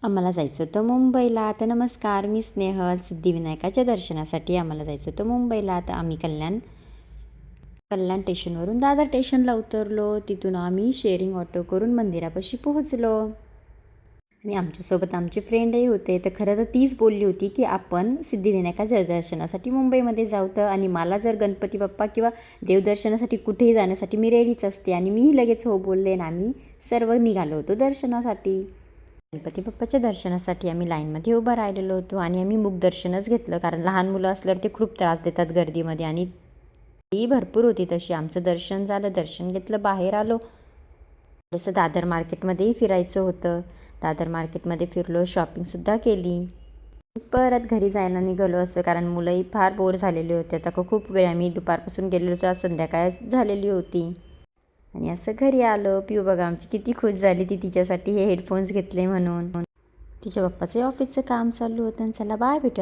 आम्हाला जायचं होतं मुंबईला. तर नमस्कार, मी स्नेहल. सिद्धिविनायकाच्या दर्शनासाठी आम्हाला जायचं होतं मुंबईला. तर आम्ही कल्याण स्टेशनवरून दादर स्टेशनला उतरलो. तिथून आम्ही शेअरिंग ऑटो करून मंदिरापाशी पोहोचलो आणि आमच्यासोबत आमचे फ्रेंडही होते. तर खरं तर तीच बोलली होती की आपण सिद्धिविनायकाच्या दर्शनासाठी मुंबईमध्ये जाऊ. तर आणि मला जर गणपती बाप्पा किंवा देवदर्शनासाठी कुठेही जाण्यासाठी मी रेडीच असते आणि मीही लगेच हो बोलले आणि आम्ही सर्व निघालो होतो दर्शनासाठी. गणपती बाप्पाच्या दर्शनासाठी आम्ही लाईनमध्ये उभं राहिलेलो होतो आणि आम्ही मुखदर्शनच घेतलं, कारण लहान मुलं असल्यावर ते खूप त्रास देतात गर्दीमध्ये आणि ती भरपूर होती तशी. आमचं दर्शन झालं, दर्शन घेतलं, बाहेर आलो. थोडंसं दादर मार्केटमध्येही फिरायचं होतं. दादर मार्केटमध्ये फिरलो, शॉपिंगसुद्धा केली. परत घरी जायला निघालो असं, कारण मुलंही फार बोर झालेली होते. आता खूप वेळ आम्ही दुपारपासून गेलेलो होतो, आज संध्याकाळ झालेली होती आणि असं घरी आलो. पिऊ बघा आमची किती खुश झाली, ती तिच्यासाठी हे हेडफोन्स घेतले म्हणून. तिच्या पप्पाचे ऑफिसचं काम चालू होतं. चला बाय, भेटूया.